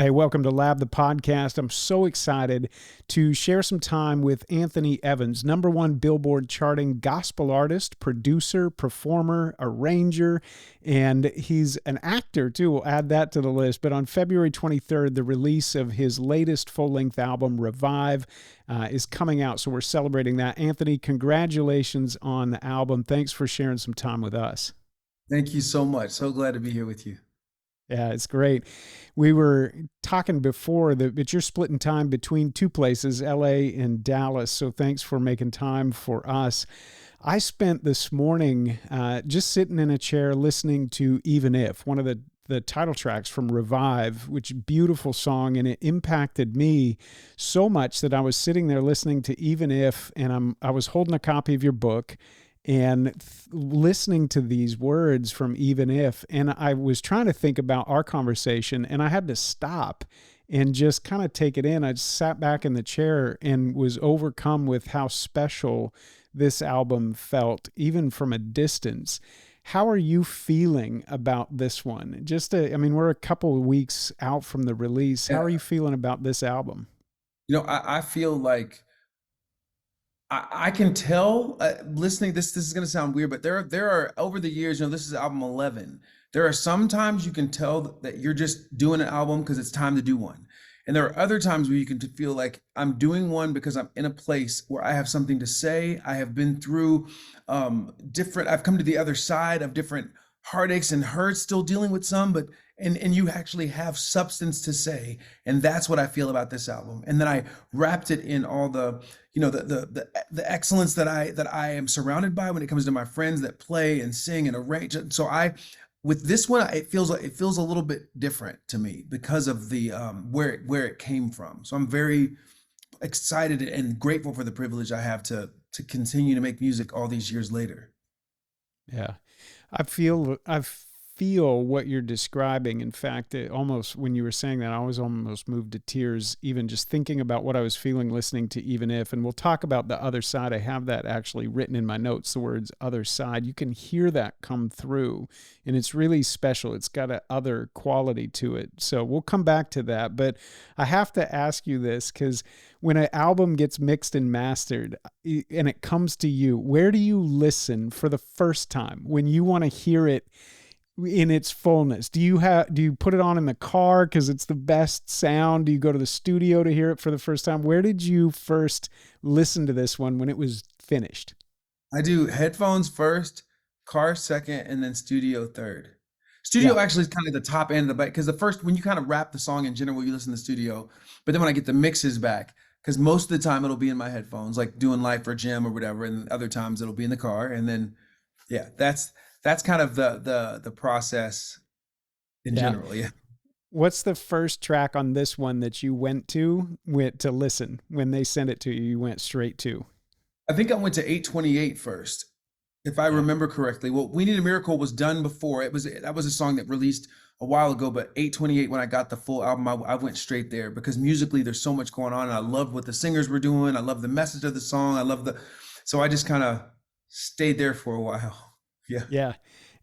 Hey, welcome to Lab the Podcast. I'm so excited to share some time with Anthony Evans, #1 Billboard charting gospel artist, producer, performer, arranger, and he's an actor too. We'll add that to the list. But on February 23rd, the release of his latest full-length album, Revive, is coming out. So we're celebrating that. Anthony, congratulations on the album. Thanks for sharing some time with us. Thank you so much. So glad to be here with you. Yeah, it's great. We were talking before that you're splitting time between two places, LA and Dallas. So thanks for making time for us. I spent this morning just sitting in a chair listening to Even If, one of the title tracks from Revive, which beautiful song, and it impacted me so much that I was sitting there listening to Even If, and I was holding a copy of your book and listening to these words from Even If, and I was trying to think about our conversation, and I had to stop and just kind of take it in. I just sat back in the chair and was overcome with how special this album felt, even from a distance. How are you feeling about this one? We're a couple of weeks out from the release. How Yeah, are you feeling about this album? I feel like I can tell listening. This is going to sound weird, but there are over the years. This is album 11. There are sometimes you can tell that you're just doing an album because it's time to do one, and there are other times where you can feel like I'm doing one because I'm in a place where I have something to say. I have been through different. I've come to the other side of different heartaches and hurts, still dealing with some, but and you actually have substance to say, and that's what I feel about this album. And then I wrapped it in all the the excellence that I am surrounded by when it comes to my friends that play and sing and arrange. So with this one, it feels a little bit different to me because of the where it came from. So I'm very excited and grateful for the privilege I have to continue to make music all these years later. Yeah. I feel what you're describing. In fact, almost when you were saying that, I was almost moved to tears, even just thinking about what I was feeling listening to Even If. And we'll talk about the other side. I have that actually written in my notes, the words other side. You can hear that come through, and it's really special. It's got a other quality to it. So we'll come back to that. But I have to ask you this, because when an album gets mixed and mastered and it comes to you, where do you listen for the first time when you want to hear it in its fullness? Do you put it on in the car because it's the best sound? Do you go to the studio to hear it for the first time? Where did you first listen to this one when it was finished? I do headphones first, car second, and then studio third. Yeah. Studio actually is kind of the top end of the bike because the first when you kind of wrap the song in general, you listen to the studio, but then when I get the mixes back, because most of the time it'll be in my headphones, like doing live for gym or whatever, and other times it'll be in the car, and then yeah, that's kind of the process in Yeah. general. Yeah. What's the first track on this one that you went to listen when they sent it to you? You went straight to. I think I went to 828 first, if I Yeah. remember correctly. Well, We Need a Miracle was done before. That was a song that released a while ago, but 828, when I got the full album, I went straight there because musically there's so much going on. And I love what the singers were doing. I love the message of the song. So I just kind of stayed there for a while. Yeah. Yeah.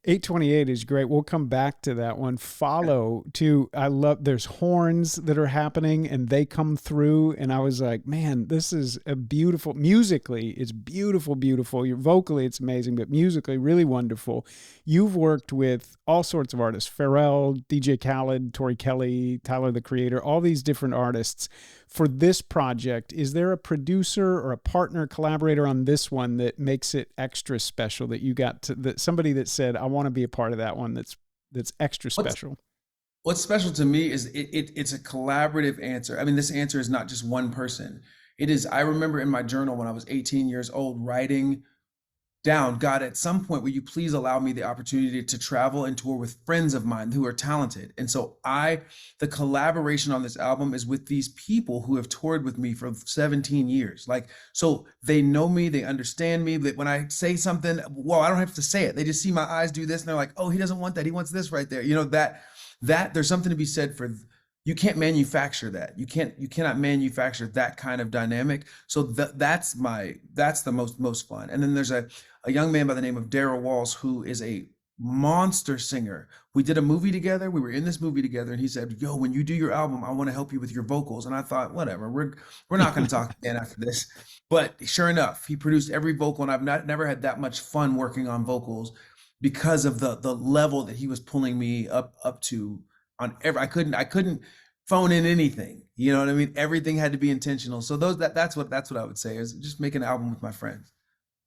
828 is great. We'll come back to that one. Follow to, I love, there's horns that are happening and they come through. And I was like, man, this is a beautiful, musically, it's beautiful, beautiful. Your vocally, it's amazing, but musically, really wonderful. You've worked with all sorts of artists, Pharrell, DJ Khaled, Tori Kelly, Tyler, the Creator, all these different artists. For this project, is there a producer or a partner collaborator on this one that makes it extra special, that you got to, that somebody that said, I want to be a part of that one, that's extra What's special? What's special to me is it's a collaborative answer. I mean, this answer is not just one person. It is, I remember in my journal when I was 18 years old, writing down, God, at some point, will you please allow me the opportunity to travel and tour with friends of mine who are talented? And so the collaboration on this album is with these people who have toured with me for 17 years. Like, so they know me, they understand me, that when I say something, well, I don't have to say it. They just see my eyes do this and they're like, oh, he doesn't want that. He wants this right there. That there's something to be said for, you can't manufacture that. You cannot manufacture that kind of dynamic. So that's the most fun. And then there's a young man by the name of Daryl Walls, who is a monster singer. We did a movie together. We were in this movie together, and he said, "Yo, when you do your album, I want to help you with your vocals." And I thought, whatever, we're not going to talk again after this. But sure enough, he produced every vocal, and I've never had that much fun working on vocals because of the level that he was pulling me up to on every. I couldn't phone in anything. You know what I mean? Everything had to be intentional. So that's what I would say is just make an album with my friends.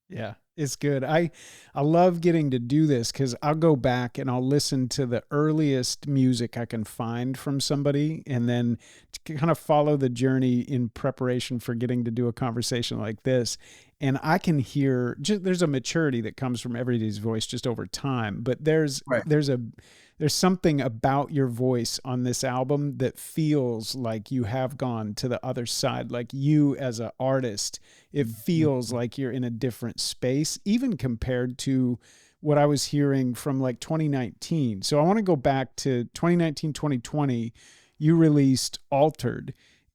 Yeah, it's good. I love getting to do this because I'll go back and I'll listen to the earliest music I can find from somebody, and then to kind of follow the journey in preparation for getting to do a conversation like this. And I can hear just there's a maturity that comes from everybody's voice just over time, but Right. there's something about your voice on this album that feels like you have gone to the other side. Like you as an artist, it feels like you're in a different space, even compared to what I was hearing from like 2019. So I want to go back to 2019, 2020. You released Altered.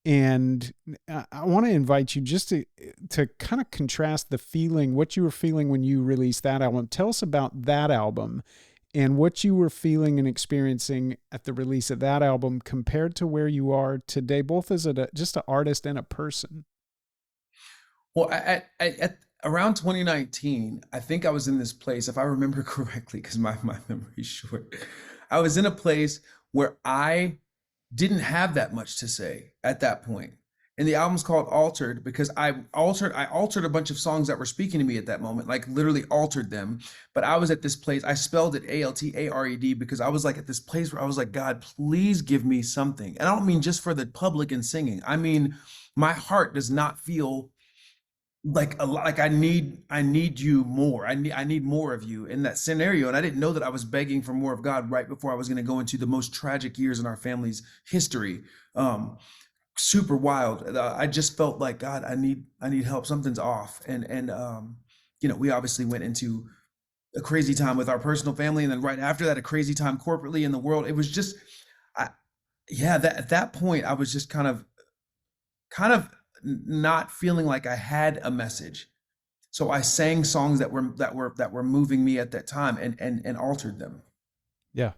And I want to invite you just to kind of contrast the feeling, what you were feeling when you released that album. Tell us about that album and what you were feeling and experiencing at the release of that album compared to where you are today, both as just an artist and a person. Well, at around 2019, I think I was in this place, if I remember correctly, because my memory is short. I was in a place where I didn't have that much to say at that point. And the album's called Altered because I altered a bunch of songs that were speaking to me at that moment, like literally altered them. But I was at this place, I spelled it Altared because I was like at this place where I was like, God, please give me something. And I don't mean just for the public and singing. I mean, my heart does not feel like a lot, like I need you more. I need more of you in that scenario. And I didn't know that I was begging for more of God right before I was going to go into the most tragic years in our family's history. Super wild. I just felt like, God, I need help. Something's off. And we obviously went into a crazy time with our personal family, and then right after that, a crazy time corporately in the world. It was just, I, yeah, that at that point, I was just kind of not feeling like I had a message. So I sang songs that were moving me at that time, and altered them. Yeah.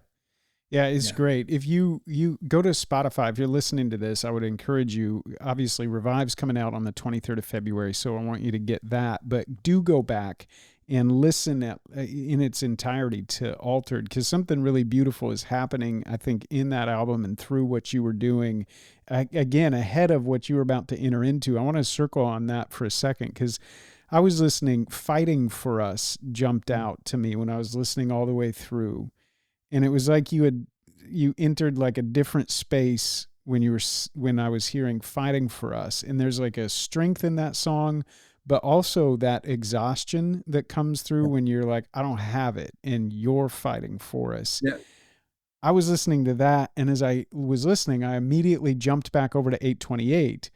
Yeah, it's Yeah. great. If you go to Spotify, if you're listening to this, I would encourage you. Obviously, Revive's coming out on the 23rd of February, so I want you to get that. But do go back and listen in its entirety to Altered, because something really beautiful is happening, I think, in that album and through what you were doing. Again, ahead of what you were about to enter into. I want to circle on that for a second because I was listening. Fighting for Us jumped out to me when I was listening all the way through, and it was like you entered like a different space when when I was hearing Fighting for Us, and there's like a strength in that song, but also that exhaustion that comes through when you're like, I don't have it and you're fighting for us. Yeah. I was listening to that, and as I was listening, I immediately jumped back over to 828.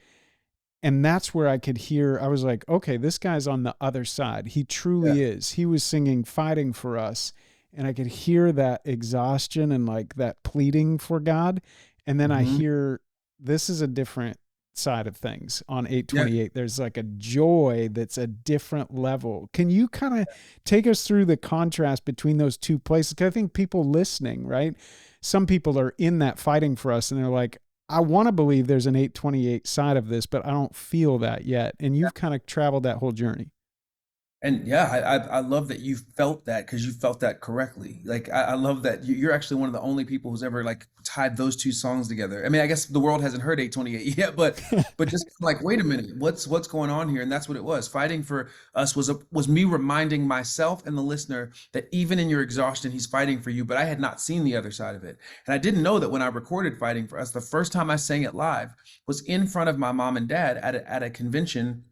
And that's where I could hear, I was like, okay, this guy's on the other side. He Yeah. truly is. He was singing Fighting for Us. And I could hear that exhaustion and like that pleading for God. And then I Hmm. hear this is a different side of things on Yeah. 828. There's like a joy that's a different level. Can you kind of take us through the contrast between those two places? 'Cause I think people listening, right? Some people are in that Fighting for Us and they're like, I want to believe there's an 828 side of this, but I don't feel that yet. And you've kind of traveled that whole journey. And yeah, I love that you felt that because you felt that correctly. Like I love that you're actually one of the only people who's ever like tied those two songs together. I mean, I guess the world hasn't heard 828 yet, but just like, wait a minute, what's going on here? And that's what it was. Fighting for Us was me reminding myself and the listener that even in your exhaustion, he's fighting for you. But I had not seen the other side of it, and I didn't know that when I recorded Fighting for Us, the first time I sang it live was in front of my mom and dad at a convention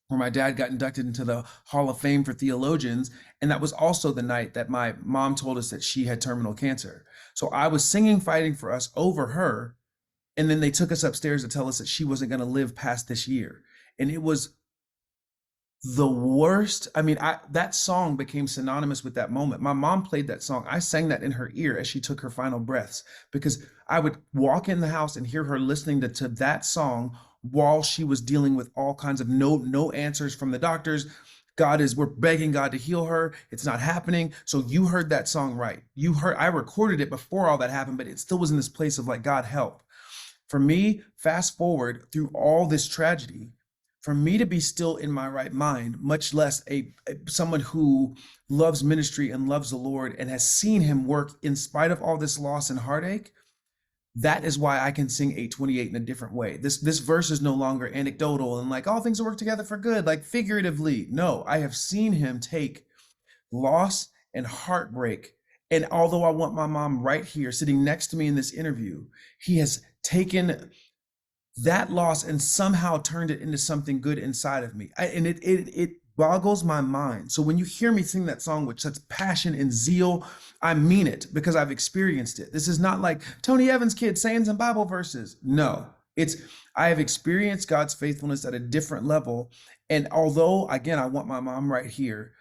where my dad got inducted into the Hall of Fame for theologians. And that was also the night that my mom told us that she had terminal cancer. So I was singing Fighting for Us over her. And then they took us upstairs to tell us that she wasn't going to live past this year. And it was the worst. I mean, that song became synonymous with that moment. My mom played that song. I sang that in her ear as she took her final breaths because I would walk in the house and hear her listening to that song while she was dealing with all kinds of no answers from the doctors, we're begging God to heal her. It's not happening. So you heard that song right. I recorded it before all that happened, but it still was in this place of like, God help. For me, fast forward through all this tragedy, for me to be still in my right mind, much less someone who loves ministry and loves the Lord and has seen him work in spite of all this loss and heartache, that is why I can sing 828 in a different way. This verse is no longer anecdotal and like all things will work together for good, like figuratively. No, I have seen him take loss and heartbreak. And although I want my mom right here sitting next to me in this interview, he has taken that loss and somehow turned it into something good inside of me. And it boggles my mind. So when you hear me sing that song with such passion and zeal, I mean it because I've experienced it. This is not like Tony Evans' kid saying some Bible verses. No, I have experienced God's faithfulness at a different level. And although, again, I want my mom right here,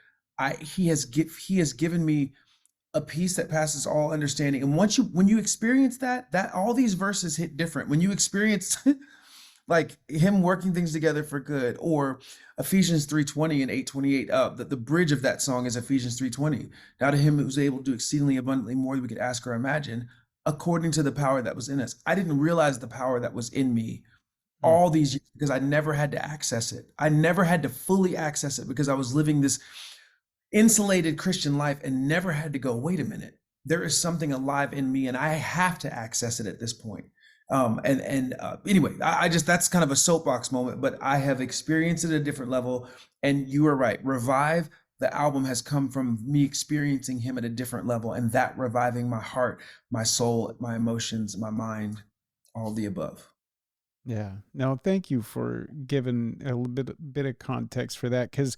he has given me a peace that passes all understanding. And when you experience that all these verses hit different. When you experience like him working things together for good, or Ephesians 3:20 and 8:28, the bridge of that song is Ephesians 3:20. Now to him who was able to do exceedingly abundantly more than we could ask or imagine, according to the power that was in us. I didn't realize the power that was in me all these years because I never had to access it. I never had to fully access it because I was living this insulated Christian life and never had to go, wait a minute, there is something alive in me and I have to access it at this point. Anyway, I just, that's kind of a soapbox moment, but I have experienced it at a different level. And you are right. Revive, the album has come from me experiencing him at a different level, and that reviving my heart, my soul, my emotions, my mind, all the above. Yeah. No, thank you for giving a little bit of context for that, because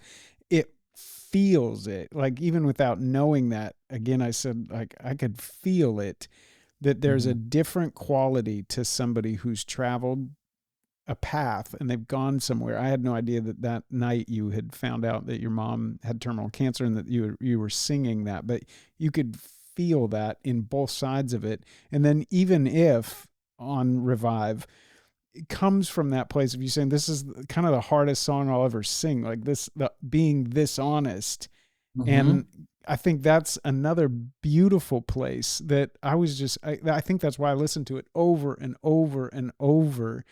it feels it. Like even without knowing that, again, I said like I could feel it, that there's a Mhm. different quality to somebody who's traveled a path and they've gone somewhere. I had no idea that that night you had found out that your mom had terminal cancer and that you were singing that, but you could feel that in both sides of it. And then even if on Revive, it comes from that place of you saying, this is kind of the hardest song I'll ever sing, like this, being this honest. And Mhm. I think that's another beautiful place that I think that's why I listen to it over and over and over,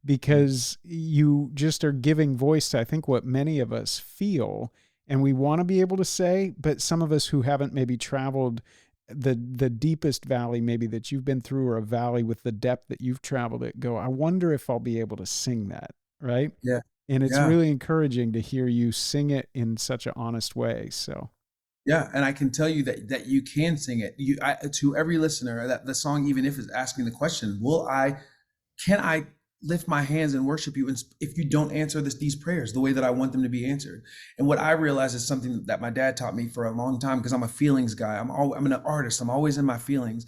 because you just are giving voice to, I think, what many of us feel and we want to be able to say, but some of us who haven't maybe traveled the deepest valley maybe that you've been through, or a valley with the depth that you've traveled it, go, I wonder if I'll be able to sing that. Right. Yeah. And it's Yeah. really encouraging to hear you sing it in such an honest way. So Yeah, and I can tell you that you can sing it. To every listener, that the song, even if it's asking the question, can I lift my hands and worship you if you don't answer these prayers the way that I want them to be answered? And what I realize is something that my dad taught me for a long time, because I'm a feelings guy. I'm an artist. I'm always in my feelings.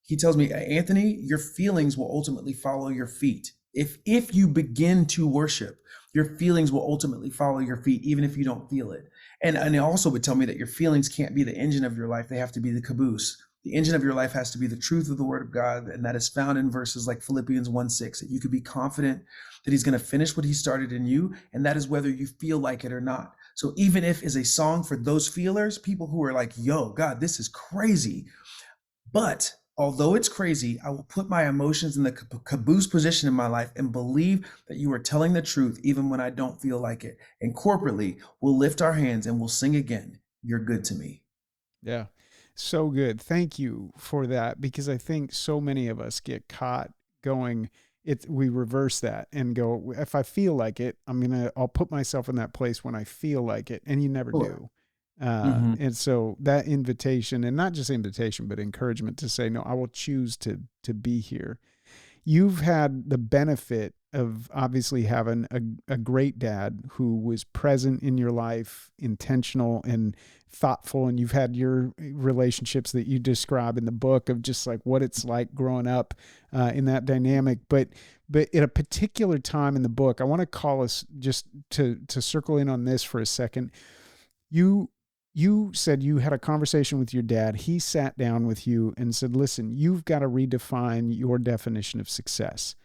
He tells me, Anthony, your feelings will ultimately follow your feet. If you begin to worship, your feelings will ultimately follow your feet, even if you don't feel it. And he also would tell me that your feelings can't be the engine of your life. They have to be the caboose. The engine of your life has to be the truth of the word of God. And that is found in verses like Philippians 1:6, that you could be confident that he's going to finish what he started in you. And that is whether you feel like it or not. So even if is a song for those feelers, people who are like, yo, God, this is crazy. But although it's crazy, I will put my emotions in the caboose position in my life and believe that you are telling the truth even when I don't feel like it. And corporately, we'll lift our hands and we'll sing again, You're good to me. yeah, so good. Thank you for that, because I think so many of us get caught going, we reverse that and go, if I feel like it, I'll put myself in that place when I feel like it. And you never Sure. do. Hmm. And so that invitation, and not just invitation, but encouragement to say, no, I will choose to be here. You've had the benefit of obviously having a great dad who was present in your life, intentional and thoughtful. And you've had your relationships that you describe in the book of just like what it's like growing up in that dynamic. But at a particular time in the book, I want to call us just to circle in on this for a second. You you said you had a conversation with your dad. He sat down with you and said, listen, you've got to redefine your definition of success.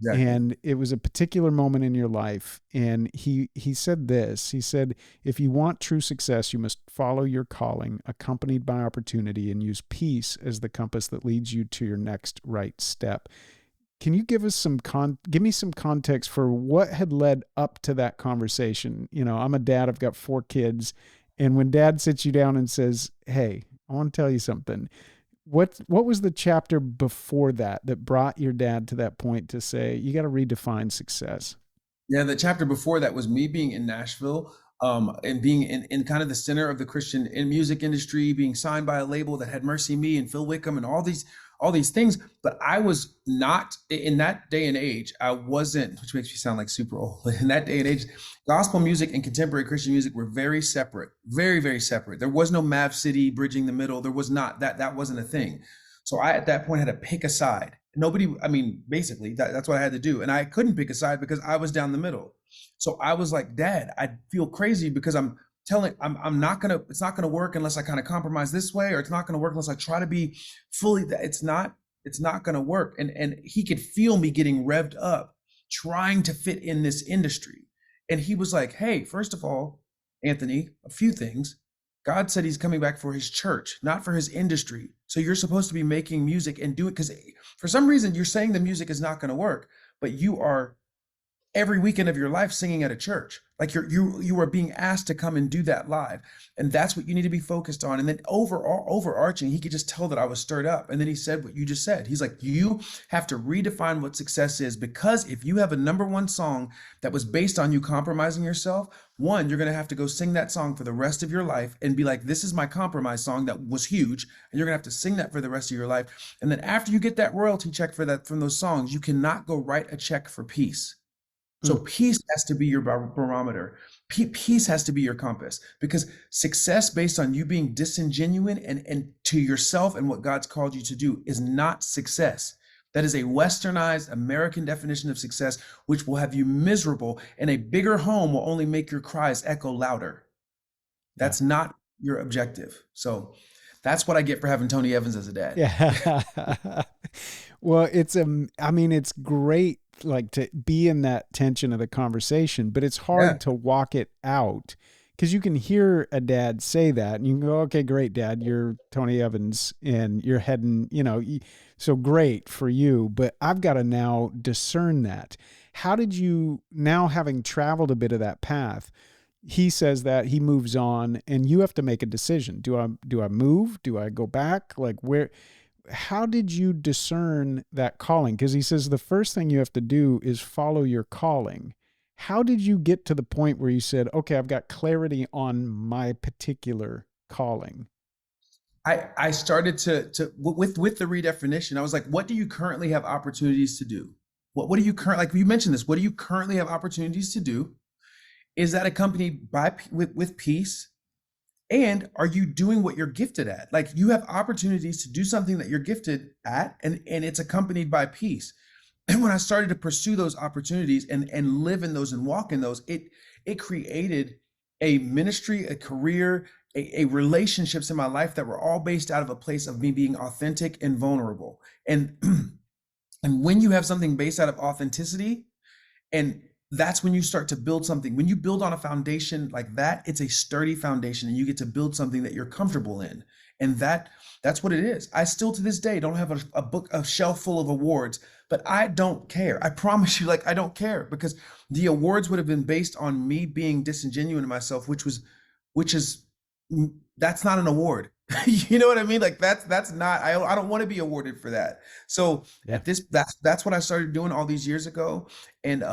Exactly. And it was a particular moment in your life, and he said this. He said, if you want true success, you must follow your calling accompanied by opportunity, and use peace as the compass that leads you to your next right step. Can you give us give me some context for what had led up to that conversation? You know, I'm a dad, I've got 4 kids. And when dad sits you down and says, hey, I want to tell you something, what was the chapter before that that brought your dad to that point to say, you got to redefine success? Yeah, the chapter before that was me being in Nashville, and being in kind of the center of the Christian in music industry, being signed by a label that had Mercy Me and Phil Wickham and all these things. But I was not in that day and age. I wasn't, which makes me sound like super old. But in that day and age, gospel music and contemporary Christian music were very separate, very, very separate. There was no Mav City bridging the middle. There was not that. That wasn't a thing. So I, at that point, had to pick a side. Nobody, I mean, basically, that's what I had to do. And I couldn't pick a side because I was down the middle. So I was like, Dad, I feel crazy because I'm not gonna, it's not gonna work unless I kind of compromise this way, or it's not gonna work unless I try to be fully, it's not gonna work. And he could feel me getting revved up, trying to fit in this industry. And he was like, hey, first of all, Anthony, a few things. God said he's coming back for his church, not for his industry. So you're supposed to be making music and do it, because for some reason you're saying the music is not going to work, but you are every weekend of your life singing at a church. Like you are being asked to come and do that live. And that's what you need to be focused on. And then overarching, he could just tell that I was stirred up. And then he said what you just said. He's like, you have to redefine what success is, because if you have a number one song that was based on you compromising yourself, one, you're going to have to go sing that song for the rest of your life and be like, this is my compromise song that was huge. And you're going to have to sing that for the rest of your life. And then after you get that royalty check for that, from those songs, you cannot go write a check for peace. So Mm. peace has to be your barometer. Peace has to be your compass, because success based on you being disingenuine and to yourself and what God's called you to do is not success. That is a westernized American definition of success, which will have you miserable, and a bigger home will only make your cries echo louder. Yeah. That's not your objective. So that's what I get for having Tony Evans as a dad. Yeah. Well, I mean, it's great like to be in that tension of the conversation, but it's Yeah. hard to walk it out because you can hear a dad say that and you can go, okay, great, dad, you're Tony Evans and you're heading, so great for you. But I've got to now discern that. How did you, now having traveled a bit of that path, he says that he moves on and you have to make a decision. Do I move? Do I go back? Like how did you discern that calling? Because he says the first thing you have to do is follow your calling. How did you get to the point where you said, okay, I've got clarity on my particular calling? I started to with the redefinition. I was like, what do you currently have opportunities to do? What do you like you mentioned this? What do you currently have opportunities to do? Is that accompanied by with peace? And are you doing what you're gifted at? Like, you have opportunities to do something that you're gifted at, and it's accompanied by peace. And when I started to pursue those opportunities and live in those and walk in those, it created a ministry, a career, a relationships in my life that were all based out of a place of me being authentic and vulnerable. And and when you have something based out of authenticity, and that's when you start to build something. When you build on a foundation like that, it's a sturdy foundation, and you get to build something that you're comfortable in. And that's what it is. I still to this day don't have a shelf full of awards, but I don't care. I promise you, like, I don't care, because the awards would have been based on me being disingenuous to myself, which is that's not an award. You know what I mean? Like, that's not, I don't want to be awarded for that. So Yeah. at this, that's what I started doing all these years ago. And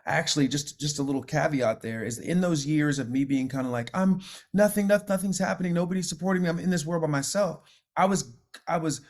actually, just a little caveat there is, in those years of me being kind of like, I'm nothing's happening, nobody's supporting me, I'm in this world by myself. I was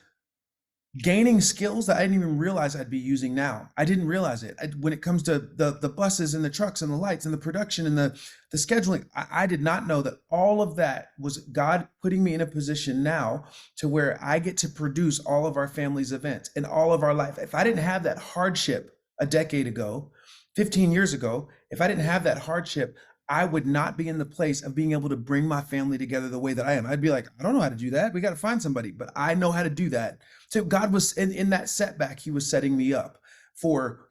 gaining skills that I didn't even realize I'd be using now. I didn't realize it. When it comes to the buses and the trucks and the lights and the production and the scheduling, I did not know that all of that was God putting me in a position now to where I get to produce all of our family's events and all of our life. If I didn't have that hardship a decade ago, 15 years ago, if I didn't have that hardship, I would not be in the place of being able to bring my family together the way that I am. I'd be like, I don't know how to do that. We got to find somebody, but I know how to do that. So God was in that setback, he was setting me up for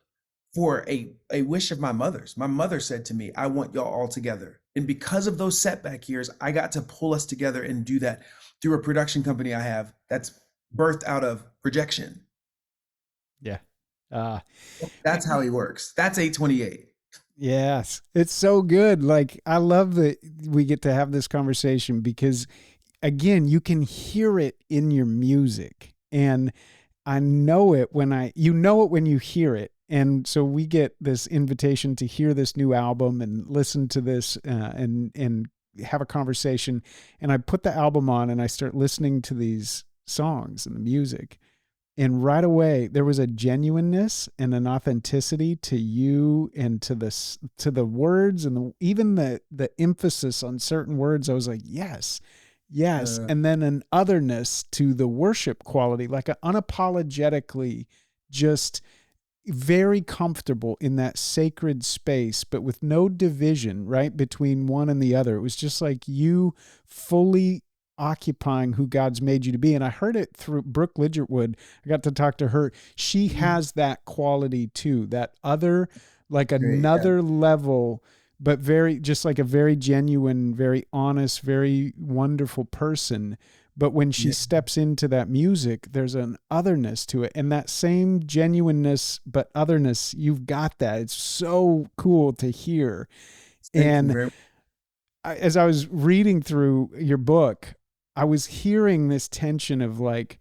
for a wish of my mother's. My mother said to me, I want y'all all together. And because of those setback years, I got to pull us together and do that through a production company I have that's birthed out of projection. Yeah. Uh, That's how he works. That's 828. yes. It's so good. Like, I love that we get to have this conversation because, again, you can hear it in your music. And I know it when you know it when you hear it. And so we get this invitation to hear this new album and listen to this and have a conversation. And I put the album on and I start listening to these songs and the music. And right away, there was a genuineness and an authenticity to you and to the words and even the emphasis on certain words. I was like, yes, yes. Uh, And then an otherness to the worship quality, like a unapologetically just very comfortable in that sacred space, but with no division, right, between one and the other. It was just like you fully occupying who God's made you to be. And I heard it through Brooke Lidgertwood. I got to talk to her. She has that quality too, that other, like Great. Yeah. another level, but very, just like a very genuine, very honest, very wonderful person. But when she Yeah. steps into that music, there's an otherness to it. And that same genuineness, but otherness, you've got that. It's so cool to hear. Thank you And very much. as I was reading through your book, I was hearing this tension of like,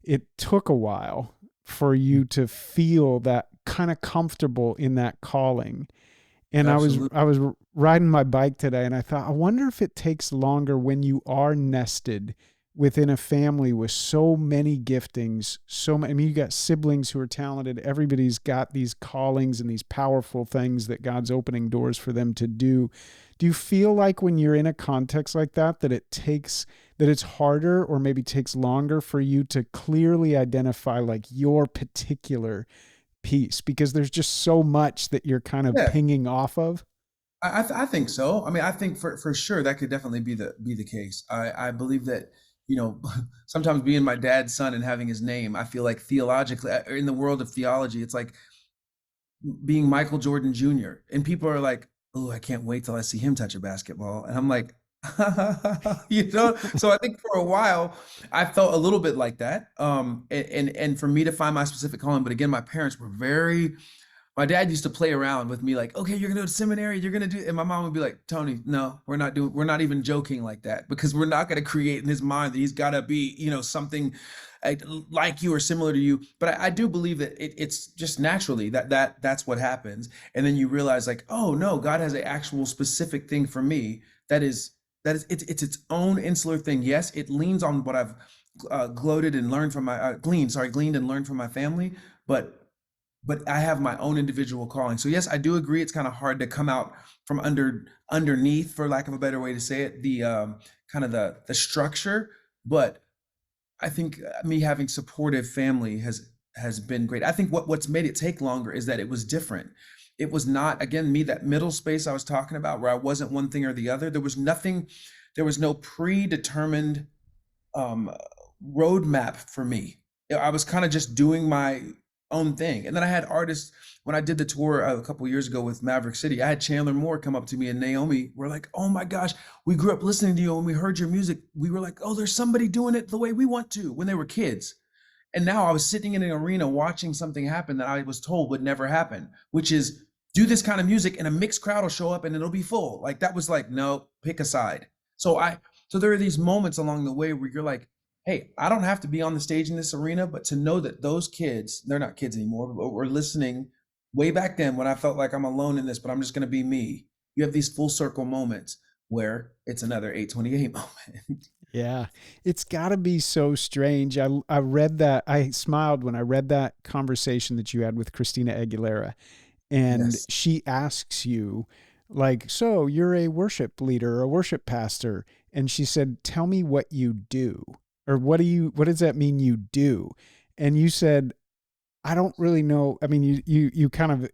it took a while for you to feel that kind of comfortable in that calling. And Absolutely. I was riding my bike today and I thought, I wonder if it takes longer when you are nested within a family with so many giftings, so many, I mean, you got siblings who are talented. Everybody's got these callings and these powerful things that God's opening doors for them to do. Do you feel like when you're in a context like that, that it's harder or maybe takes longer for you to clearly identify like your particular piece because there's just so much that you're kind of Yeah. pinging off of? I think so. I mean, I think for sure that could definitely be the case. I believe that, you know, sometimes being my dad's son and having his name, I feel like theologically in the world of theology, it's like being Michael Jordan Jr. And people are like, "Oh, I can't wait till I see him touch a basketball." And I'm like, you know. So I think for a while I felt a little bit like that. And for me to find my specific calling, but again, my parents were very my dad used to play around with me like, okay, you're gonna go to seminary, you're gonna do, and my mom would be like, Tony, no, we're not even joking like that because we're not gonna create in his mind that he's gotta be, you know, something like you or similar to you. But I do believe that it's just naturally that's what happens, and then you realize like, oh no, God has an actual specific thing for me it's its own insular thing. Yes, it leans on what I've gloated and learned from my gleaned and learned from my family, but I have my own individual calling. So yes, I do agree. It's kind of hard to come out from underneath, for lack of a better way to say it, the kind of the structure. But I think me having supportive family has been great. I think what's made it take longer is that it was different. It was not, again, me, that middle space I was talking about where I wasn't one thing or the other. There was nothing, there was no predetermined um, roadmap for me. I was kind of just doing my own thing. And then I had artists when I did the tour a couple of years ago with Maverick City. I had Chandler Moore come up to me and Naomi were like, "Oh my gosh, we grew up listening to you. When we heard your music, we were like, oh, there's somebody doing it the way we want to," when they were kids. And now I was sitting in an arena watching something happen that I was told would never happen, which is do this kind of music and a mixed crowd will show up and it'll be full. Like that was like, no, pick a side. So so there are these moments along the way where you're like, hey, I don't have to be on the stage in this arena, but to know that those kids, they're not kids anymore, but were listening way back then when I felt like I'm alone in this, but I'm just going to be me. You have these full circle moments where it's another 828 moment. Yeah. It's got to be so strange. I read that. I smiled when I read that conversation that you had with Christina Aguilera. And Yes. she asks you, like, so you're a worship leader or a worship pastor. And she said, tell me what you do. Or what does that mean you do? And you said, I don't really know. I mean, you kind of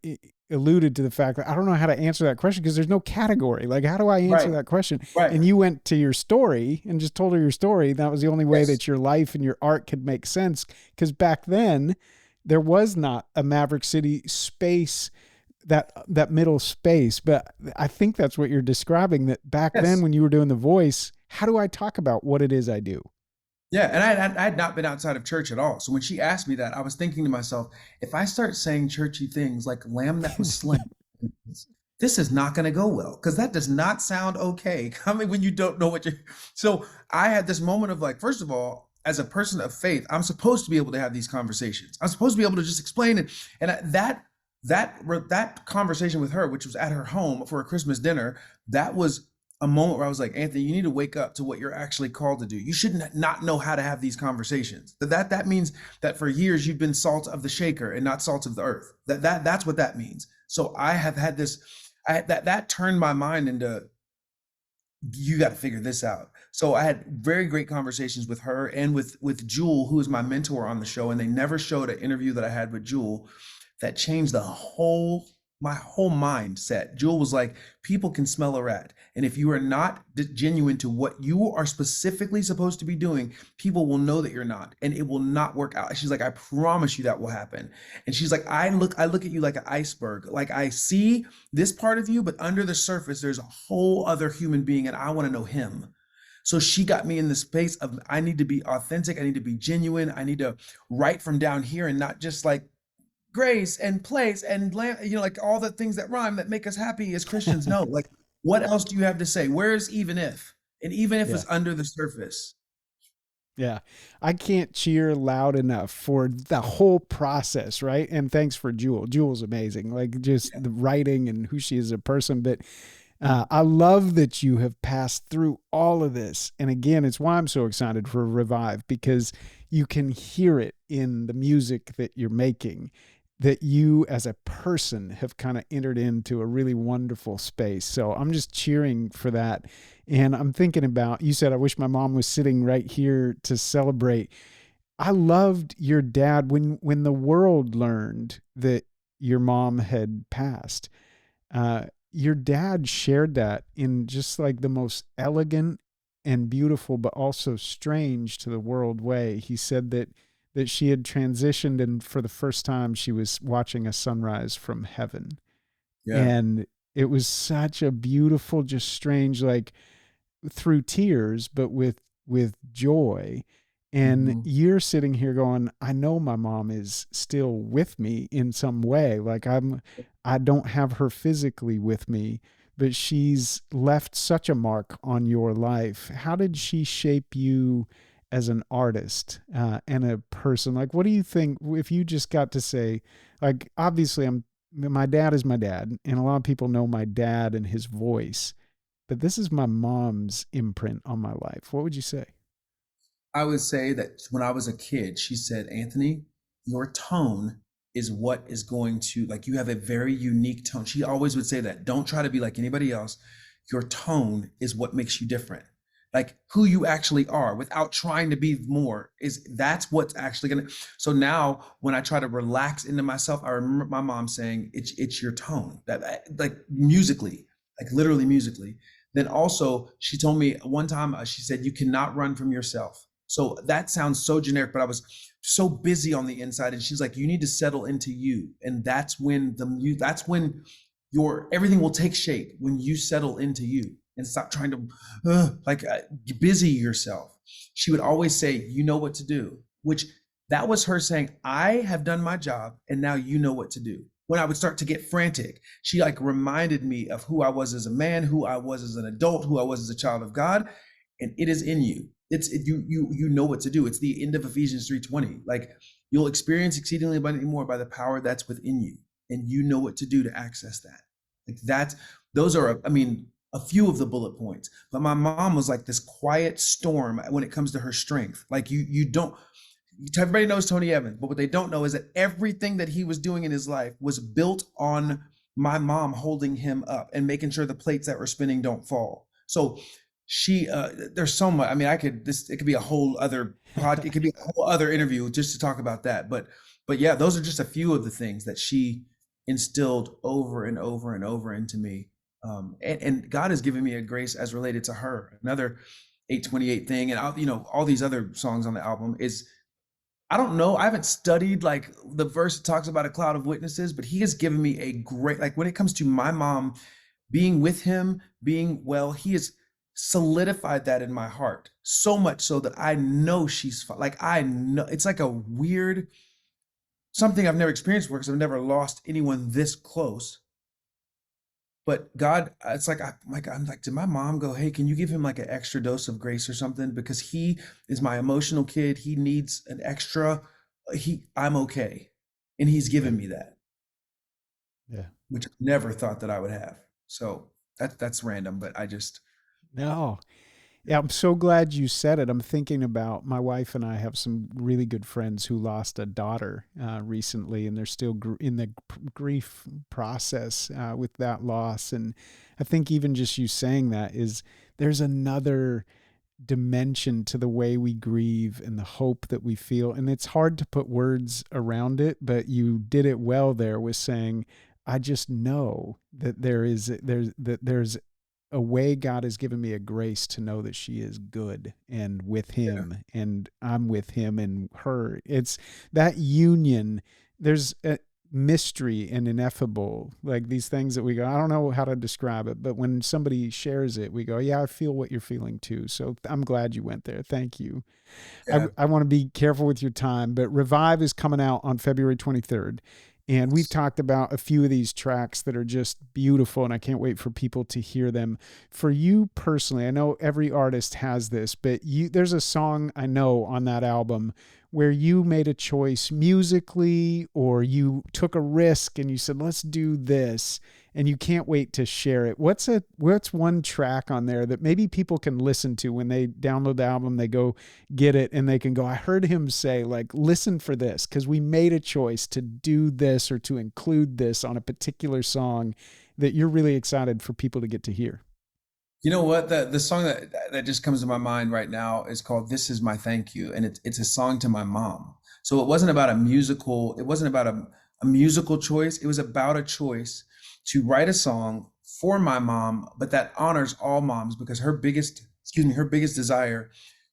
alluded to the fact that I don't know how to answer that question because there's no category. Like, how do I answer Right. that question? Right. And you went to your story and just told her your story. That was the only way Yes. that your life and your art could make sense. Because back then, there was not a Maverick City space, that middle space. But I think that's what you're describing, that back then Yes. when you were doing the voice, how do I talk about what it is I do? Yeah, and I had not been outside of church at all. So when she asked me that, I was thinking to myself, if I start saying churchy things like lamb that was slain, this is not going to go well because that does not sound okay coming when you don't know what you're. So I had this moment of like, first of all, as a person of faith, I'm supposed to be able to have these conversations. I'm supposed to be able to just explain it. And that conversation with her, which was at her home for a Christmas dinner, that was a moment where I was like, Anthony, you need to wake up to what you're actually called to do. You shouldn't not know how to have these conversations. That means that for years you've been salt of the shaker and not salt of the earth. That's what that means. So I have had this. That turned my mind into, you got to figure this out. So I had very great conversations with her and with Jewel, who is my mentor on the show, and they never showed an interview that I had with Jewel that changed my whole mindset. Jewel was like, people can smell a rat, and if you are not genuine to what you are specifically supposed to be doing, people will know that you're not, and it will not work out. She's like, I promise you that will happen. And she's like, I look at you like an iceberg. Like I see this part of you, but under the surface, there's a whole other human being, and I want to know him. So she got me in the space of, I need to be authentic. I need to be genuine. I need to write from down here and not just like grace and place and land, like all the things that rhyme that make us happy as Christians. No, like what else do you have to say? Where's even if? And even if Yeah. it's under the surface. Yeah. I can't cheer loud enough for the whole process, right? And thanks for Jewel. Jewel's amazing. Like just Yeah. the writing and who she is as a person. But I love that you have passed through all of this. And again, it's why I'm so excited for Revive, because you can hear it in the music that you're making, that you as a person have kind of entered into a really wonderful space. So I'm just cheering for that. And I'm thinking about, you said, I wish my mom was sitting right here to celebrate. I loved your dad when the world learned that your mom had passed. Your dad shared that in just like the most elegant and beautiful, but also strange to the world way. He said that she had transitioned, and for the first time, she was watching a sunrise from heaven, Yeah. and it was such a beautiful, just strange, like through tears, but with joy. And Hmm. you're sitting here going, I know my mom is still with me in some way. Like I don't have her physically with me, but she's left such a mark on your life. How did she shape you as an artist and a person? Like, what do you think if you just got to say, like, obviously my dad is my dad, and a lot of people know my dad and his voice, but this is my mom's imprint on my life. What would you say? I would say that when I was a kid, she said, Anthony, your tone is what is going to, like, you have a very unique tone. She always would say that. Don't try to be like anybody else. Your tone is what makes you different. Like who you actually are without trying to be more that's what's actually gonna. So now when I try to relax into myself, I remember my mom saying, it's your tone like musically, like literally musically. Then also she told me one time, she said, you cannot run from yourself. So that sounds so generic, but I was so busy on the inside, and she's like, you need to settle into you, and that's when your everything will take shape, when you settle into you and stop trying to like busy yourself. She would always say, you know what to do, which that was her saying, I have done my job and now you know what to do. When I would start to get frantic, she like reminded me of who I was as a man, who I was as an adult, who I was as a child of God, and it is in you. You know what to do. It's the end of Ephesians 3:20. Like you'll experience exceedingly abundantly more by the power that's within you, and you know what to do to access that. Like that's those are, I mean, a few of the bullet points. But my mom was like this quiet storm when it comes to her strength. Like you don't. Everybody knows Tony Evans, but what they don't know is that everything that he was doing in his life was built on my mom holding him up and making sure the plates that were spinning don't fall. So she there's so much. I mean, it could be a whole other it could be a whole other interview just to talk about that. But yeah, those are just a few of the things that she instilled over and over and over into me. And God has given me a grace as related to her. Another 828 thing, and all these other songs on the album is I don't know. I haven't studied like the verse that talks about a cloud of witnesses, but he has given me a great, like when it comes to my mom being with him, being well, he has solidified that in my heart so much so that I know like I know it's like a weird something I've never experienced before because I've never lost anyone this close. But God, it's like I'm like, did my mom go, hey, can you give him like an extra dose of grace or something? Because he is my emotional kid. He needs an extra. I'm okay, and he's Yeah. given me that, Yeah. which I never thought that I would have. So that's random, but I just No. Yeah, I'm so glad you said it. I'm thinking about my wife and I have some really good friends who lost a daughter recently, and they're still in the grief process with that loss. And I think even just you saying that is there's another dimension to the way we grieve and the hope that we feel. And it's hard to put words around it, but you did it well there with saying, I just know that there's a way God has given me a grace to know that she is good and with yeah. him and I'm with him and her. It's that union. There's a mystery and ineffable, like these things that we go, I don't know how to describe it, but when somebody shares it, we go, yeah, I feel what you're feeling too. So I'm glad you went there. Thank you. Yeah. I want to be careful with your time, but Revive is coming out on February 23rd. And we've talked about a few of these tracks that are just beautiful, and I can't wait for people to hear them. For you personally, I know every artist has this, but there's a song I know on that album where you made a choice musically, or you took a risk and you said, let's do this, and you can't wait to share it. What's one track on there that maybe people can listen to when they download the album, they go get it, and they can go, I heard him say, like, listen for this, because we made a choice to do this or to include this on a particular song that you're really excited for people to get to hear? You know what? The song that just comes to my mind right now is called "This Is My Thank You," and it's a song to my mom. So it wasn't about a musical. It wasn't about a musical choice. It was about a choice to write a song for my mom, but that honors all moms because her biggest desire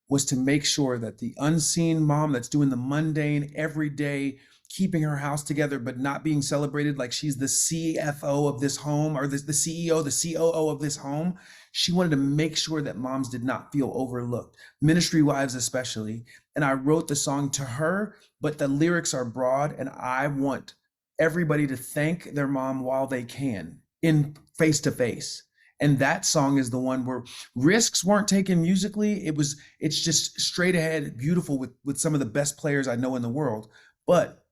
was to make sure that the unseen mom that's doing the mundane every day, keeping her house together, but not being celebrated like she's the CFO of this home or the CEO, the COO of this home. She wanted to make sure that moms did not feel overlooked, ministry wives especially. And I wrote the song to her, but the lyrics are broad, and I want everybody to thank their mom while they can in face to face. And that song is the one where risks weren't taken musically. It's just straight ahead, beautiful with some of the best players I know in the world. But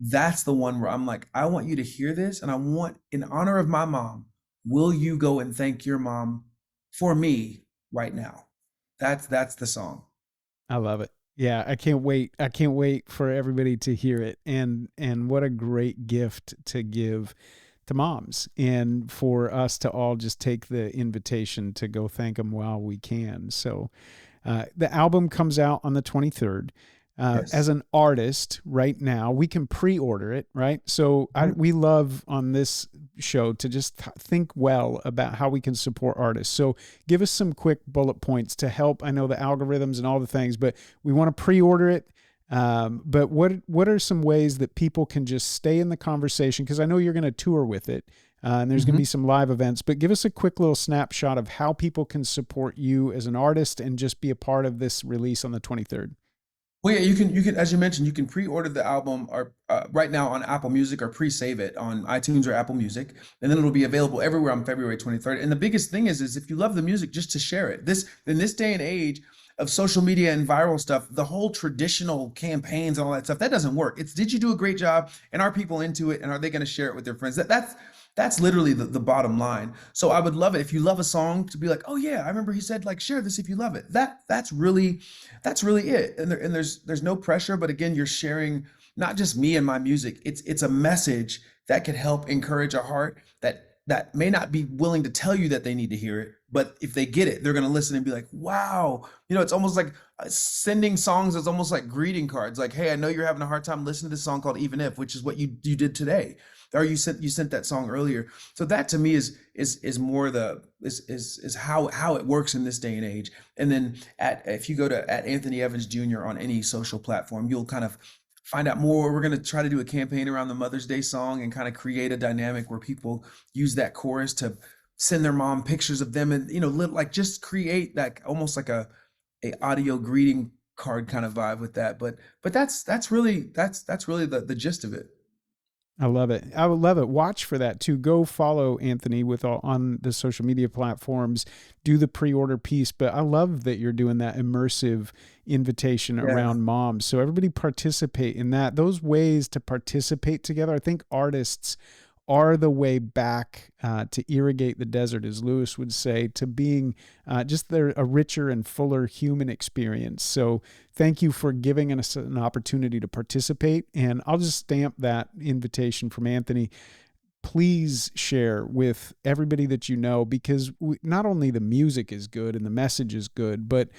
that's the one where I'm like, I want you to hear this, and I want, in honor of my mom, will you go and thank your mom for me right now? That's the song. I love it. Yeah, I can't wait. I can't wait for everybody to hear it. And what a great gift to give to moms, and for us to all just take the invitation to go thank them while we can. So the album comes out on the 23rd. As Yes. an artist right now, we can pre-order it, right? So Mhm. we love on this show to just think well about how we can support artists. So give us some quick bullet points to help. I know the algorithms and all the things, but we want to pre-order it. But what are some ways that people can just stay in the conversation? Because I know you're going to tour with it, and there's going to Mhm. be some live events. But give us a quick little snapshot of how people can support you as an artist and just be a part of this release on the 23rd. Well, yeah, you can, as you mentioned, you can pre-order the album or right now on Apple Music, or pre-save it on iTunes or Apple Music, and then it'll be available everywhere on February 23rd. And the biggest thing is if you love the music, just to share it. This in this day and age of social media and viral stuff, the whole traditional campaigns and all that stuff, that doesn't work. It's, did you do a great job, and are people into it, and are they going to share it with their friends? That's literally the bottom line. So I would love it if you love a song to be like, oh yeah, I remember he said, like, share this if you love it. That's really it. And there's no pressure, but again, you're sharing not just me and my music. It's a message that could help encourage a heart that that may not be willing to tell you that they need to hear it, but if they get it, they're going to listen and be like, wow. It's almost like sending songs is almost like greeting cards. Like, hey, I know you're having a hard time listening to this song called Even If, which is what you did today. Or you sent that song earlier. So that to me is more is how it works in this day and age. And then if you go to at Anthony Evans Jr. on any social platform, you'll kind of find out more. We're going to try to do a campaign around the Mother's Day song and kind of create a dynamic where people use that chorus to send their mom pictures of them, and like just create that almost like a audio greeting card kind of vibe with that. But that's really the gist of it. I love it. I would love it. Watch for that too. Go follow Anthony on the social media platforms. Do the pre-order piece. But I love that you're doing that immersive invitation Yeah. around moms. So everybody participate in that. Those ways to participate together. I think artists are the way back to irrigate the desert, as Lewis would say, to being just a richer and fuller human experience. So thank you for giving us an opportunity to participate. And I'll just stamp that invitation from Anthony. Please share with everybody that you know, because not only the music is good and the message is good, but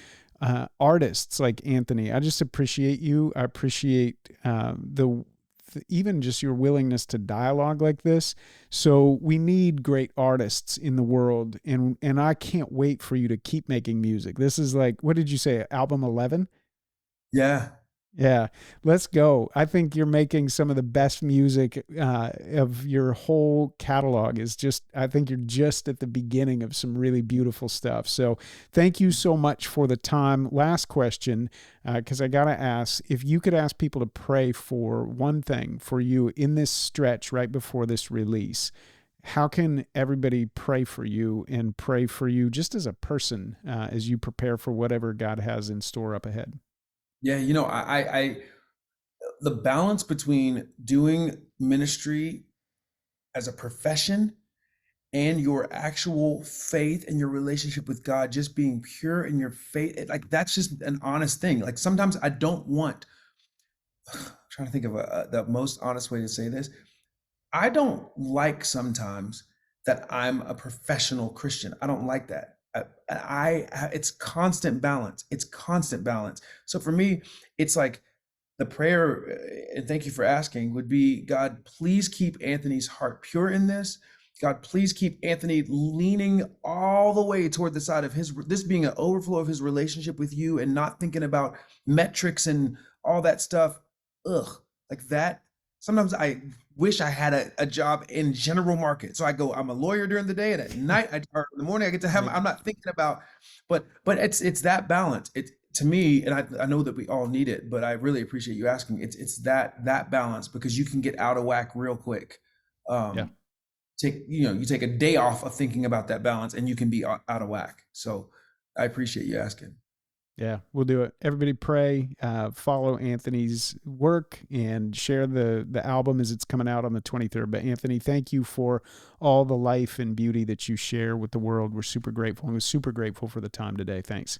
artists like Anthony, I just appreciate you. I appreciate even just your willingness to dialogue like this. So we need great artists in the world, and I can't wait for you to keep making music. This is like, what did you say, album 11? Yeah. Yeah, let's go. I think you're making some of the best music of your whole catalog. I think you're just at the beginning of some really beautiful stuff. So thank you so much for the time. Last question, because I got to ask, if you could ask people to pray for one thing for you in this stretch right before this release, how can everybody pray for you and pray for you just as a person as you prepare for whatever God has in store up ahead? Yeah, I the balance between doing ministry as a profession and your actual faith and your relationship with God just being pure in your faith, like that's just an honest thing. Like sometimes I don't want I'm trying to think of the most honest way to say this. I don't like sometimes that I'm a professional Christian. I don't like that. It's constant balance. It's constant balance. So for me, it's like the prayer, and thank you for asking, would be, God, please keep Anthony's heart pure in this. God, please keep Anthony leaning all the way toward the side of this being an overflow of his relationship with you and not thinking about metrics and all that stuff. Ugh, like that. Sometimes I wish I had a job in general market. So I'm a lawyer during the day, and at night, or in the morning, I get to have, Right. I'm not thinking about, but it's that balance. It to me, and I know that we all need it, but I really appreciate you asking. It's that balance, because you can get out of whack real quick. Yeah. Um, you take a day off of thinking about that balance, and you can be out of whack. So I appreciate you asking. Yeah, we'll do it. Everybody pray, follow Anthony's work, and share the album as it's coming out on the 23rd. But Anthony, thank you for all the life and beauty that you share with the world. We're super grateful, and we're super grateful for the time today. Thanks.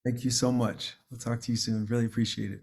Thank you so much. We'll talk to you soon. Really appreciate it.